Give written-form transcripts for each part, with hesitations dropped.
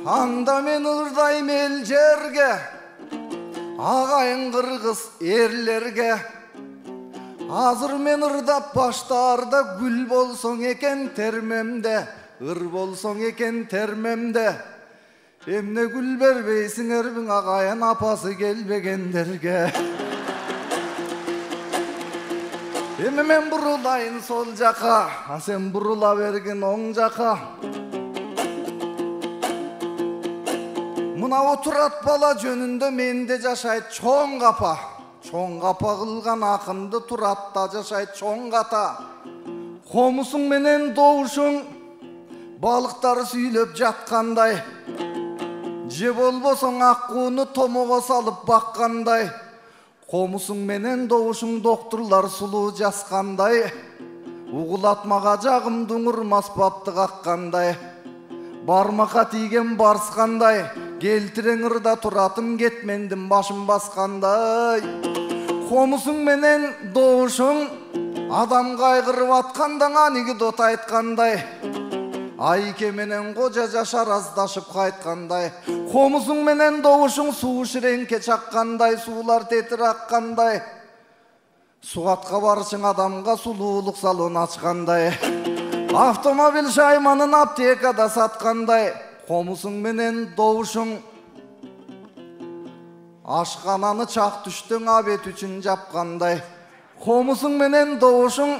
Анда мен ырдайм ел жерге, ағайын қырғыз ерлерге. Азыр мен ырдап баштарда гүл болсоң екен термемде, ыр болсоң екен термемде. Эмне гүл бербейсиңербиң ағайын апасы келбегендерге. Эми мен бурулайын сол жака, а сен бурула бергин оң жака. Мына Турат бала жөнүндө менде жашайт чоң капа. Чоң капа кылган акынды Туратта жашайт чоң ката. Комусуң менен добушуң балыктар сүйлөп жаткандай. Же болбосоң аккууну томого салып баккандай. Комусуң менен добушуң доктурлар сулуу жазгандай. Угулатмага жагымдың урмас бапты каккандай. Бармакка тийген барскандай. Келтирең ырда туратым кетмендин башын баскандай. Комусуң менен добушуң адам кайгырып атканда анекдот айткандай. Айке менен кожа жашар аздашып кайткандай. Комусуң менен добушуң суу ширеңке чаккандай, суулар тетир аккандай. Сугатка барышың адамга сулуулук салон ачкандай. Автомобиль шайманын аптекада саткандай. Комусуң менен добушуң ашкананы чак түштүң абет үчүн жапкандай. Комусуң менен добушуң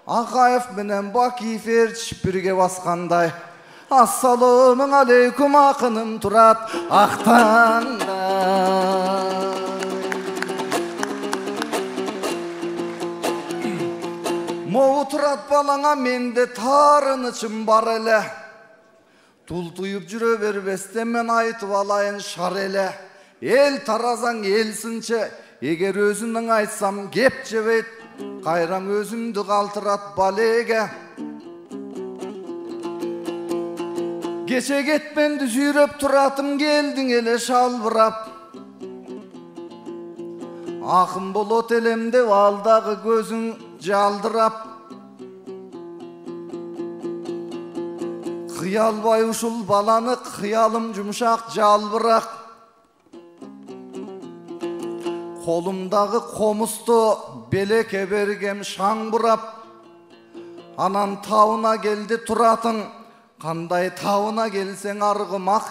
Акаев менен Бакиев ээрчишип бирге баскандай. Ассалому алейкум акыным Турат актандай. Могу Турат балаңа менде таарынычым бар эле. Тултуюп жүрө бербестен мен айтып алайын шар эле. Эл таразаң эл сынчы, эгер өзүнүң айтсам кеп жебейт. Кайраң өзүмдү калтырат балеге. Кече кетменди сүйрөп туратым келдиң эле шалбырап. Акын болот элем деп алдагы көзүң жалдырап. Кыялбай ушул баланы кыялым жумшак жалбырак. Колумдагы комусту белеке бергем шаң бурап. Анан табына келди Туратың, кандай табына келсең аргымак.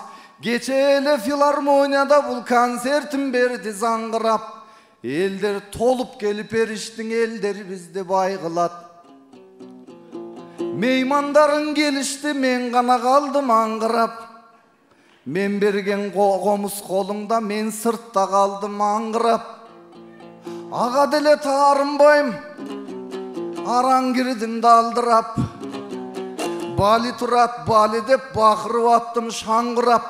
Кече эле филармонияда бул концертин берди заңгырап. Элдер толуп келип эриштиң, элдер бизди бай кылат. Меймандарын келишти, мен гана калдым аңгырап. Мен берген комуз колуңда, мен сыртта калдым аңгырап. Ага деле таарынбайм, араң кирдим далдырап. Бали Турат, бали деп бакырып аттым шаңгырап.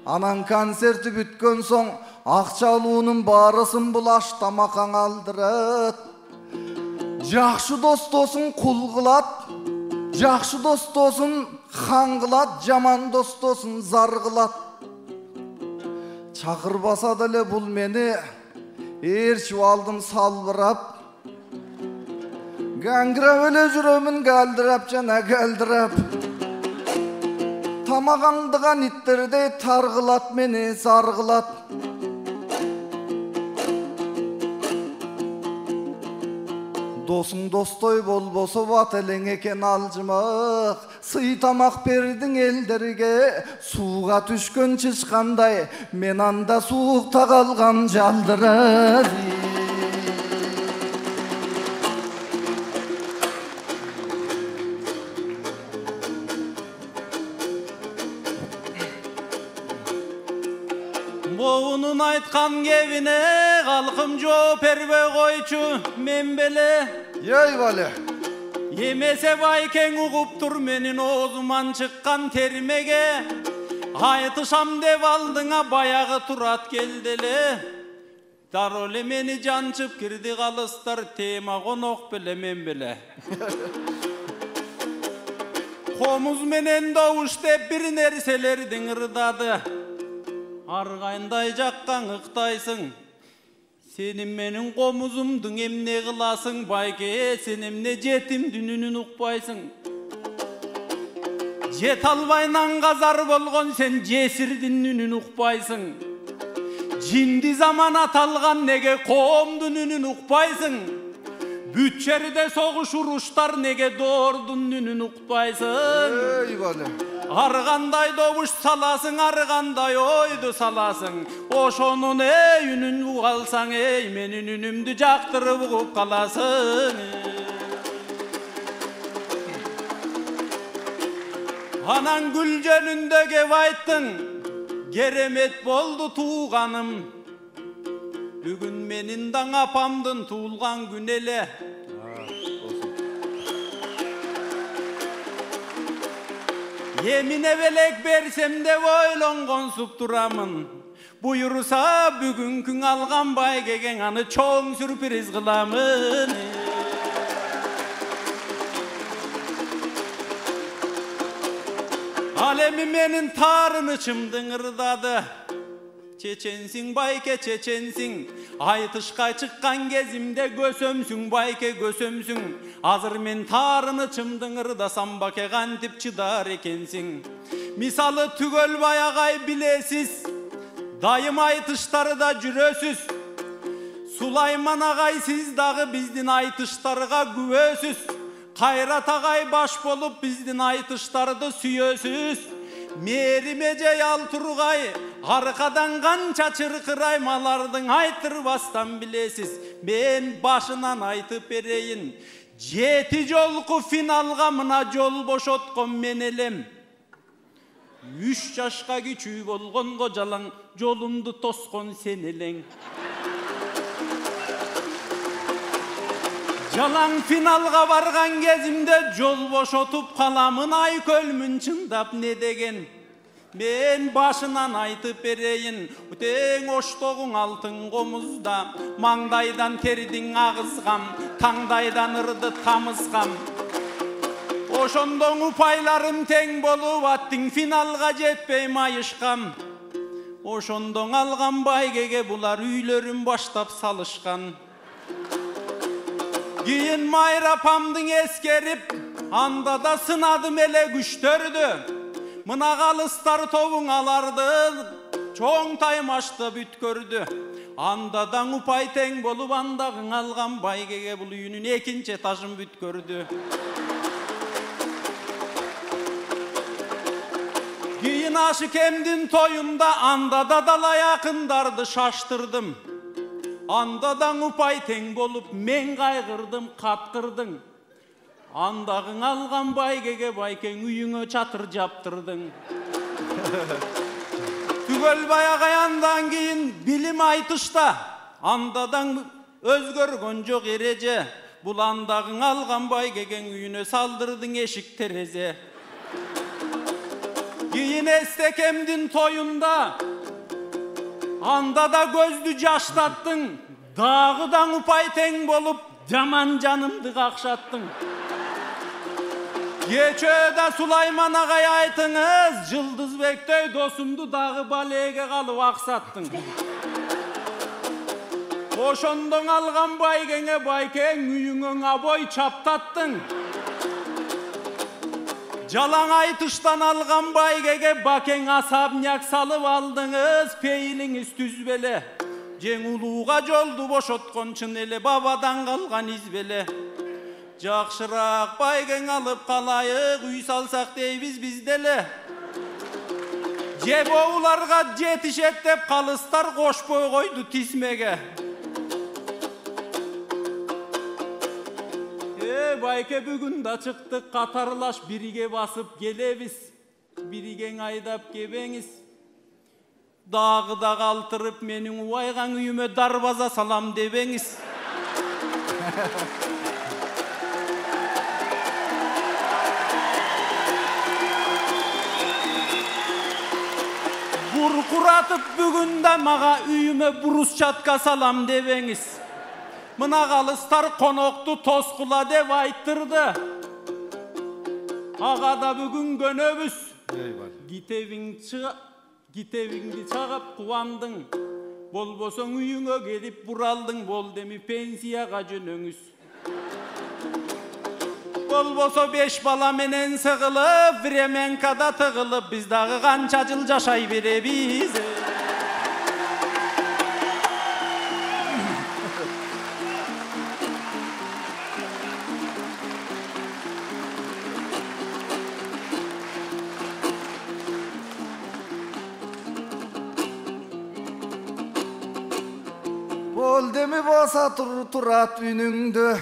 Анан концерти бүткөн соң акча алуунун баарысын бул аш тамакаң алдырат. Жакшы достосуң кул кылат, жакшы достосуң хан кылат, жаман достосуң зар кылат. Чакырбаса деле бул мени ээрчип алдым салбырап. Гаңгырап эле жүрөмүн галдырап жана галдырап. Тамак аңдыган иттердей таргылат мени саргылат. Досуң достой болбосо бат элең экен алжымак. Сый тамак бердиң элдерге, сууга түшкөн чычкандай. Мен анда суукта калгам жалдырап. Боунун айткан кебине калкым жооп бербей койчу мен беле. Ей бале. Емесе байкең угуп тур менин оозуман чыккан термеге. Айтышам деп алдыңа баягы Турат келди эле. Дароо эле мени жанчып кирди калыстар, тема конок беле мен беле. Комуз менен добуш деп бир нерселердин ырдады. Аргайындай жаккан ыктайсың. Сенин менин комузумдун эмне кыласың байке, сен эмне жетим дүнүнүн укпайсың. Жет албайнан казар болгон сен жесирдин үнүн укпайсың. Жинди заман аталган неге коомдун үнүн укпайсың. Бүт жерде согуш уруштар неге доордун үнүн укпайсың. Ey bale. Аргандай добуш саласың, аргандай ойду саласың. Ошонун үнүн угалсаң, менин үнүмдү жактырып угуп каласың. Анан гүл жөнүндө кеп айттың, керемет болду тууганым. Бүгүн менин даң апамдын туулган күнү эле. Емине белек берсем деп ойлонгонсуп турамын. Буйруса бүгүнкүң алган байгеге аны чоң сюрприз кыламын. Ал эми менин таарынычымдын ырдады. Чеченсиң байке, чеченсиң. Айтышка чыккан кезимде көсөмсүң байке, көсөмсүң. Азыр мен таарынычымдын ырдасам баке кантип чыдар экенсиң. Мисалы Түгөл Баягай билесиз, дайым айтыштарда жүрөсүз. Сулайман агай сиз дагы биздин айтыштарга күбөсүз. Кайрат агай баш болуп биздин айтыштарды сүйөсүз. Мериме жаял тургай, аркадан канча чыркырайм алардың айтырбастан билесиз. Мен башынан айтып берейин. 7 жолку финалга мына жол бошоткон мен элем. 3 жашка кичүү болгонго жалаң жолумду тоскон сен элең. Жалаң финалга барган кезимде жол бошотуп каламын, ай көлмүн чындап не деген. Мен башынан айтып берейин, тең оштогуң алтын комузда, маңдайдан тердиң агызгам, таңдайдан ырды тамызгам. Ошондон упайларым тең болуп аттың финалга жетпей майышкам. Ошондон алган байгеге булар үйлөрүн баштап салышкан. Кийин Майра апамдың эскерип, анда да сынадым эле күчтөрдү. Мына калыстар тобуң аларды чоң таймашты бүткөрдү. Анда да упай тең болуп, андагың алган байгеге бул үйүнүн экинчи этажын бүткөрдү. Кийин Ашыкемдин тоюнда анда да далай акындарды шаштырдым. Андадан упай тең болуп, мен кайгырдым, каткырдың. Андагың алган байгеге байкең үйүңө чатыр жаптырдың. Түгөл Баягай андан кийин билим айтышта, андадан өзгөргөн жок эреже. Бул андагың алган байгегең үйүнө салдырдың эшик терезе. Кийин Эстекемдин тоюнда анда да көздү жаштаттың, дагыдан упай тең болуп, жаман жанымды какшаттың. Кечөөдө Сулайман агай айтыңыз, Жылдызбектей досумду дагы балеге калып аксаттың. Ошондон алган байгеңе байкең үйүңө абой чаптаттың. Жалаң айтыштан алган байгеге бакең асабняк салып алдыңыз, пейлиңиз түзбеле. Жең улууга жолду бошоткон чын эле, бабадан калган избеле. Жакшыраак байгең алып калайык, үй салсак дейбиз биз деле. Же боуларга жетишет деп калыстар кошпой койду тизмеге. Байке бүгүн да чыктык, катарлаш бириге басып келебиз. Биригең айдап кебеңиз. Дагы да калтырып менин убайган үйүмө дарбаза салам дебеңиз. Буркуратып бүгүн да мага үйүмө брусчатка салам дебеңиз. Мына калыстар конокту тоскула деп айттырды. Ага да бүгүн көнөбүз. Китебиңди чагап кубандың. Болбосоң үйүңө келип буралдың, бол деми пенсияга жөнөңүз. bolboso 5 bala menen sığılıp, Vremenkada tığılıp, biz dağı kança jıl jaşay berебиz. Bol demi basa turat үнüңdü,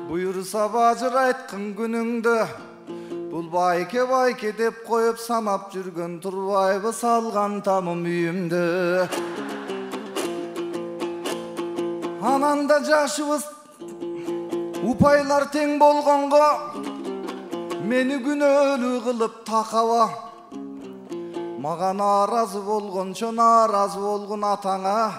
buyursa bacır aytkın günüңdü. Bul bayke dep koyup sanap жүрgөн турбайбы салган тамым үйүмдү. Ананда жашыбыз упайлар тең болгонго, мени күнөөлүү кылып такаба. Мага наразы болгончо наразы болгон атаңа,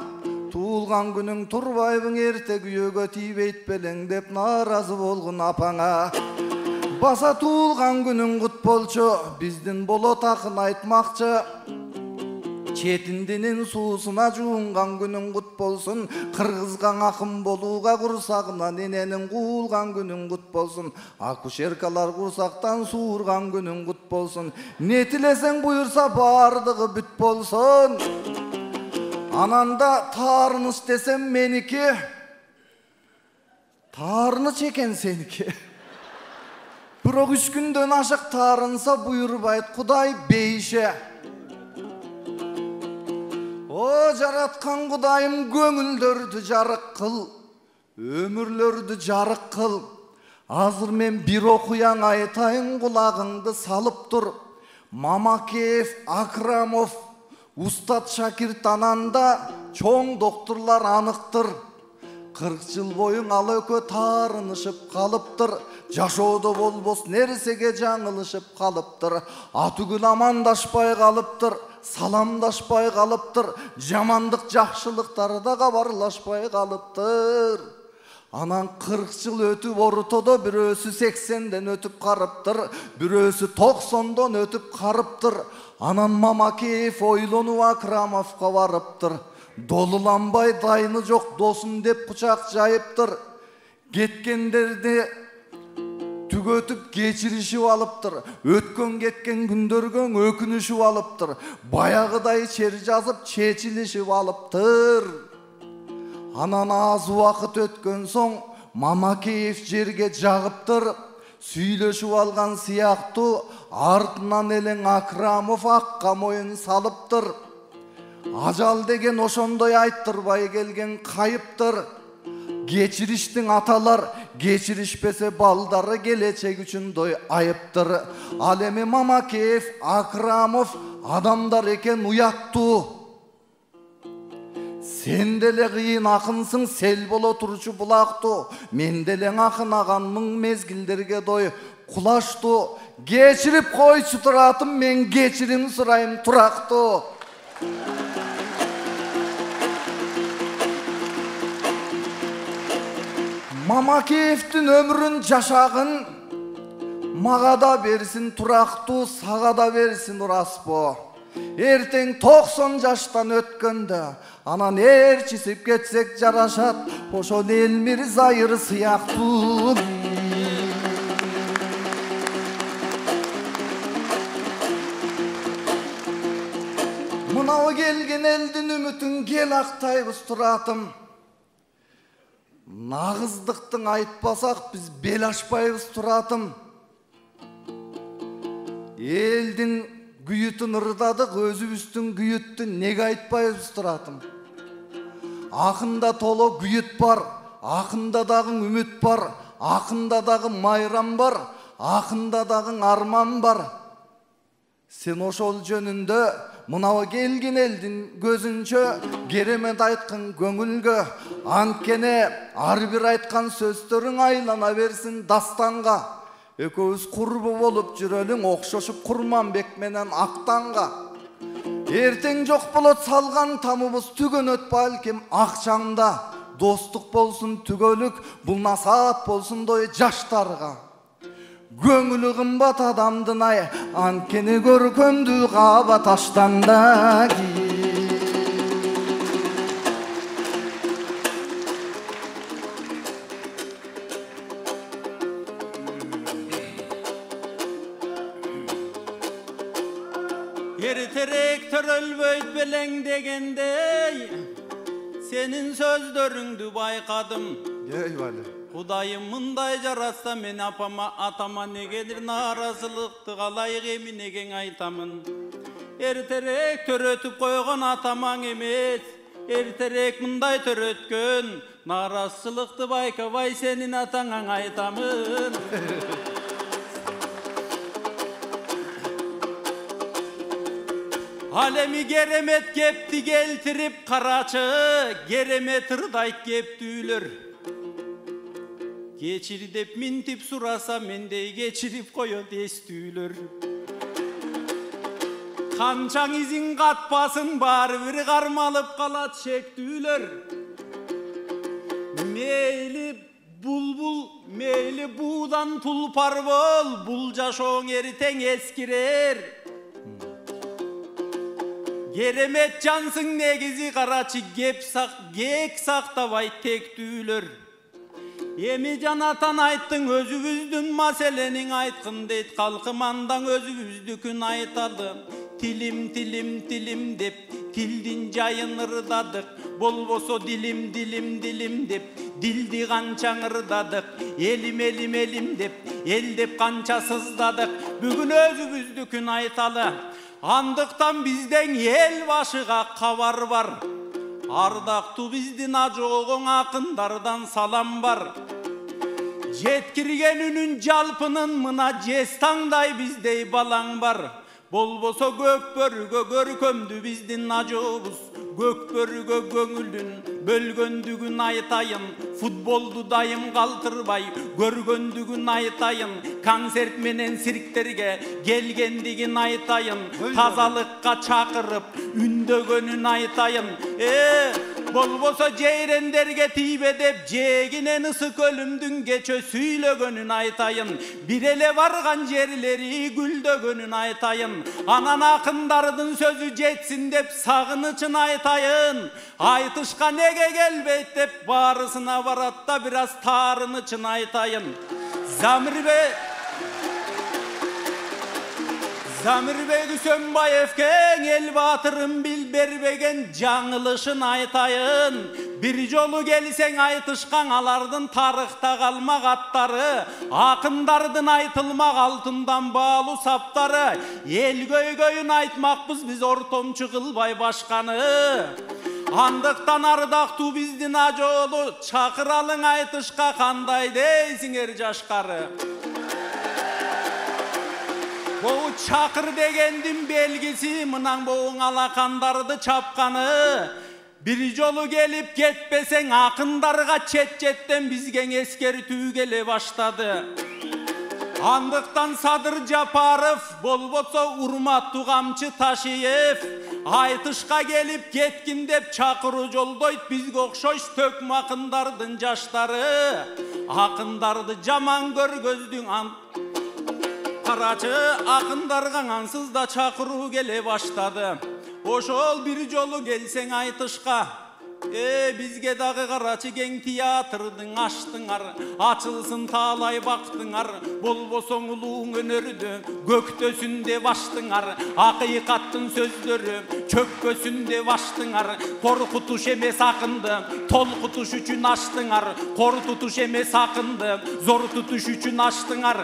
туулган күнүң турбайбың эрте күйөөгө тийбейт белең деп наразы болгон апаңа. Баса туулган күнүң кут болчу, биздин болот акын айтмакчы. Четиндинин суусуна жуунган күнүң кут болсун, кыргызга акын болууга курсагынан эненин куулган күнүң кут болсун. Акушеркалар курсактан суурган күнүң кут болсун. Не тилесең буйурса бардыгы бүт болсун. Ананда таарыныч десем меники, таарыныч экен сеники. Бирок 3 күндөн ашык таарынса буйрубайт Кудай бейше. О жараткан Кудайым, көңүлдөрдү жарык кыл, өмүрлөрдү жарык кыл. Азыр мен бир окуяң айтайын, кулагыңды салып тур. Мамакеев, Акрамов, Устат шакирт ананда чоң доктурлар аныктыр. 40 жыл боюң ал экөө таарынышып калыптыр. Жашоодо болбос нерсеге жаңылышып калыптыр. Атүгүл амандашпай калыптыр, саламдашпай калыптыр. Жамандык жакшылыктарда кабарлашпай калыптыр. Анан 40 жыл өтүп ортодо бирөөсү 80ден өтүп карыптыр, бирөөсү 90дон өтүп карыптыр. Анан Мамакеев ойлонуп Акрамовго барыптыр. Долуланбай дайыны жок досум деп кучак жайыптыр. Кеткендерди түгөтүп кечиришип алыптыр. Өткөн кеткен күндөргө өкүнүшүп алыптыр. Баягыдай чер жазып чечилишип алыптыр. Анан аз убакыт өткөн соң Мамакеев жерге жагыптыр. Сүйлөшүп алган сыяктуу артынан элең Акрамов акка моюн салыптыр. Ажал деген ошондой айттырбай келген кайыптыр. Кечириштин аталар, кечиришпесе балдары келечек үчүн дой айыптыр. Ал эми Мамакеев, Акрамов адамдар экен уяттуу. Сен деле кыйын акынсың, сел боло турчу булактуу. Мен деле акын аганмын, мезгилдерге дой кулаштуу. Кечирип койчу туратым, мен кечирим сурайм турактуу. Мамакеевдин өмүрүн жашагын мага да берсин турактуу, сага да берсин ураспо. Эртең 90 жаштан өткөндө анан ээрчисип кетсек жарашат, ошол Элмир Зайыр сыяктуу. Мынау келген элдин үмүтүн кел актайбыз туратым. Нагыздыктың айтпасак биз бел ашпайбыз туратым. Элдин күйүтүн ырдадык, өзүбүздүн күйүттүн неге айтпайбыз туратым. Акында толо күйүт бар, акында дагы үмүт бар, акында дагы майрам бар, акында дагы арман бар. Сен ошол жөнүндө мынау келген элдин көзүнчө керемет айткан көңүлгө, анткене ар бир айткан сөздөрүң айлана берсин дастанга. Экөөбүз курбу болуп жүрөлүң, окшошуп Курманбек менен Актанга. Эртең жок болот салган тамыбыз түгөнөт балким акчаңда. Достук болсун түгөлүк, бул насаат болсун дой жаштарга. Көңүлү кымбат адамдын ай, анткени көркөмдүү каба таштанда. Erterek törölböyt beleng degendey senin sözlörüңdü baykadım. Eyvallah. Kudayım mınday jarasa men atama negedir narazılıktı kalayık eminegen aytamın. Erterek törötüp koygan ataman emes, erterek mınday törötkön narazılıktı baykabay senin atanan aytamın. Alemi geremet gepti geltirip karaçı, geremet ırdayt geptüylür. Geçir dep mintip surasa mendey geçirip koyo destüylür. Kançaң izin katpasın bar bir karmalıp kalat çektüylür. Meyli bulbul, meyli buğdan tulpar bol, bulca şoğun eriten eskirer. Geremet cansın negizi karaçı gek saktavay tek tüylür. Emi canatan ayttın özübüzdün maselenin aytkın deyt kalkımandan özübüzdükün aytalım. Tilim tilim tilim dep tildin jayın ırdadık. Bolboso dilim dilim dilim dep dildi kançaң ırdadık. Elim elim elim dep el dep kança sızdadık. Bugün özübüzdükün aytalı. Andıktan bizden el başıga kavar var. Ardaktu bizdin ajoğun akındardan salam var. Jetkirgen ünün jalpının mına jestangday bizdey balang var. Bolboso gökbörgö görkömdü bizdin ajobuz. Gökbörgö göңүлүн bölgöndügün aytayın. Futboldu dayım kaltırbay görgöndügün aytayın. Konzert menen sirkterge gelgendigin aytayın. Tazalıkka çakırıp ündөгөнün aytayın. Bolboso jeyrenderge tibe dep jeginen ısık ölümdün geçö süylөгөнün aytayın. Birele vargan jerleri güldөгөнün aytayın. Anan akındardın sözü jetsin dep sagınıçın aytayın. Aytışka nege gelbeyt dep barısına varat da biraz tarınıçın aytayın. Zamirbey Güsönbayevken el batırın bil berbegen жаңылышын aytayın. Bir jolu gelsen aytışkan alardın tarıkta kalmak atları. Akındardın aytılmak altından bağlı saptarı. El göygöyün aytmakpız biz ortomçu Kılbay başkanı. Andıktan ardaktu bizdin ajolu. Çakıralın aytışka kanday deysinger jaşkarı. Boğu çakır degendin belgisi mınan boğun alakandardı çapkanı. Bir jolu gelip getpesen akındarga çet-çetten bizgen eskeri tüygele başladı. Andıktan Sadır Japarov, bolboso Urmat Tugamçı Taşiyev. Aytışka gelip getkin dep çakırı joldoyt bizge okşoş tökme akındardın jaşları. Akındardı jaman görgözdün Karaçı akındargan ansız da çakırı gele başladı. Oşol bir jolu gelsen aytışka. Bizge dağı karaçı gen tiyatrıdın açtыңар. Açılsın talay baktыңар. Bolbosoң uluğun önörüdü göktөsünde baştыңар. Akıйкаттын сөздөрü çökkөsünde baştыңар. Korkutuş emes akındı tolkutuş üçün açtыңар. Kor tutuş emes akındı zor tutuş üçün açtыңар.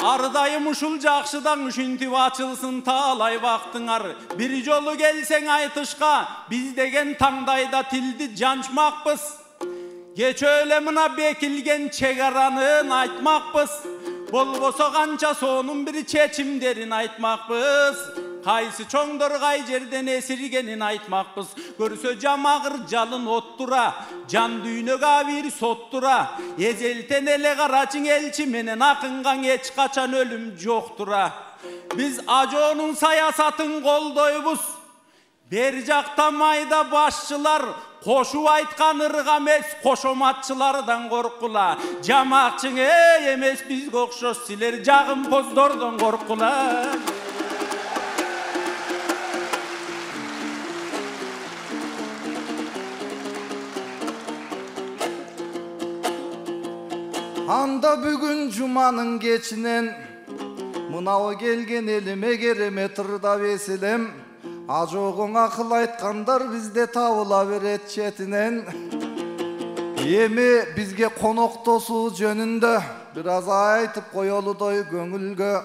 Ardayım uşul jakşıdan üşüntüp açılsın talay baktыңар. Bir jolu gelsen aytışka biz degen tаңдайда tildi jançmakpız. Geç öyle mına bekilgen çegaranın aytmakpız. Bolboso kança sonun bir çeçimderin aytmakpız. Kaysı çoңdor kay жерden esirgenin aytmakpız. Görse jamagır jalın ottura, jan düýnöga bir sottura. Ezelten ele karaçın elçi menen akıngan eç kaçan ölüm joktura. Biz ajonun sayasatın koldoybuz. Ber jakta mayda başçılar koşup aytkan ırgam emes koşomatçılardan korkula. Jamakçın emes bizge okşoş siler jagın pozdordan korkula. Anda bugün cumanın geçinen Мынау келген еліме кереме тырда бесілем. Ажоғың ақыл айтқандар бізде табыла берет четінен. Еми бізге қонақ тосу жөнінде біраз айтып қойылыдай көңілге.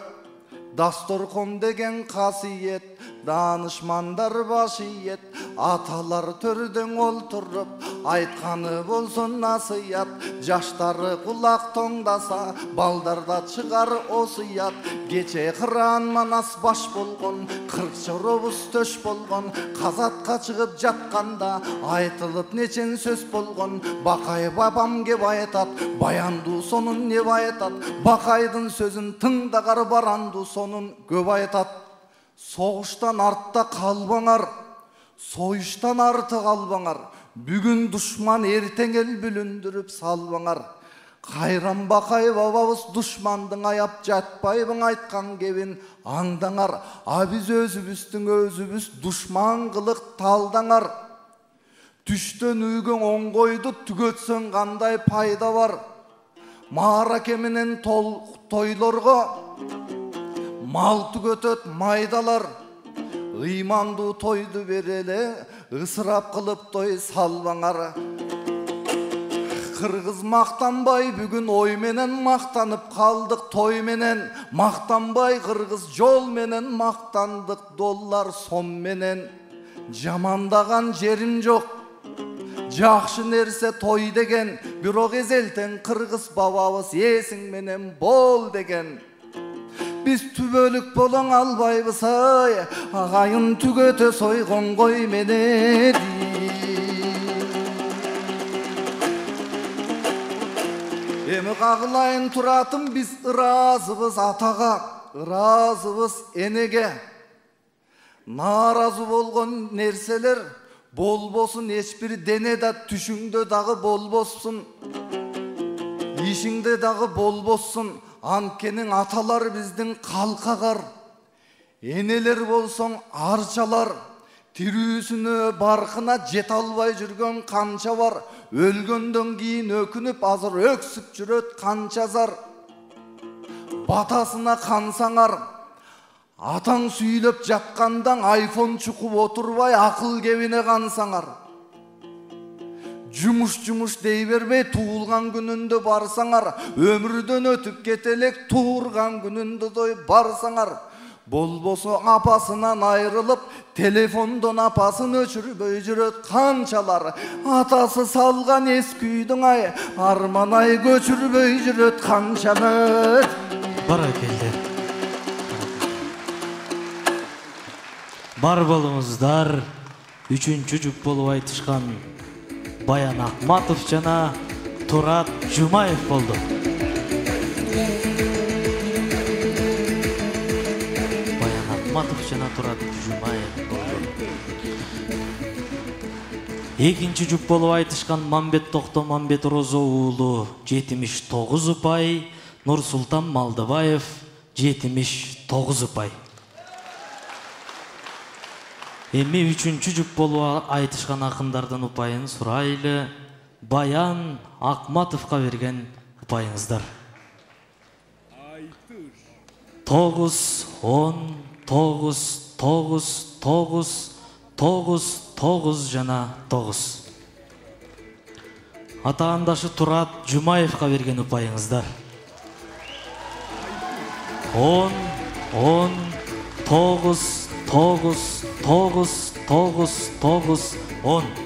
Дастархан деген қасиет, данышмандар басиет, аталар төрден отырып, айтқаны болсын насият, жаштары құлақ тоңдаса, балдарда шығар осият. Кече қыран манас баш болған, 40 робус төш болған, қазатқа шығып жатқанда, айтылып нечен сөз болған. Бақай бабам кеп айтат, баянду сонын не айтат, Бақайдың сөзін тыңдағар баранду сонын көп айтат. Соғыштан артта қалбаңар, сойыштан арты қалбаңар, бүгін дұшман ертең ел бүліндіріп салбаңар. Қайран Бақай бабабыз дұшмандың аяп жатпайбың айтқан кебін аңдаңар. Абіз өзібіз дұшман қылық талдаңар. Түштен үйген оңғойды түгетсін қандай пайда бар. Мара кемінен тойларға мал түгетет майдалар. Ыйманду тойды береле, ысырап қылып той салбаңар. Қырғыз мақтанбай бүгін ойменен мақтанып қалдық тойменен. Мақтанбай қырғыз жолменен мақтандық доллар сомменен. Жамандаған жерім жоқ, жақшы нерсе той деген. Бирок эзелтен қырғыз бабабыз есің менен бол деген. Біз түбөлік болың албайбыз ай, ағайын түгөтө сойғон ғой менен. Эми қағылайын тұратын біз ыразыбыз атаға, ыразыбыз энеге. Наразы болған нерселер болбосын, ешбір денеде түшіңді дағы болбосын, ишіңді дағы болбосын. Анкенің аталар біздің қалқағар, енелер болсын арчалар, тирүүсүнө барқына жет албай жүрген қанша бар, өлгөндөн кийин өкүнүп азыр өксүп жүрөт қанша зар. Батасына қансаңар, атаң сүйлөп жатқандан айфон чукуп отурбай акыл кебине қансаңар. Жумуш дей бербей туылған күнүндө барсаңар, өмірден өтүп кетелек туырған күнүндө дой барсаңар. Болбосо апасынан айрылып, телефондон апасын өчүрбөй жүрөт канчалар. Атасы салган эски үйдүн ай, арман ай көчүрбөй жүрөт канчалар. Баракелде. Бар болуңуздар, 3-чү жұп болуп айтышкан Баян Акматов жана Турат Жумаев болду. Баян Акматов жана Турат Жумаев болду. Экинчи жұп болуп айтышкан Мамбет Токто Мамбет Розо уулу 79 упай, Нурсултан Малдыбаев 79 упай. Эми 3-чү жұп болуп айтышкан акындардын упайын сурайлы. Баян Акматовка берген упайыңыздар. 9, 10, 9, 9, 9, 9, 9 жана 9. Атаандашы Турат Жумаевка берген упайыңыздар. 10, 10, 9, 9, 9, 9, 9, 10.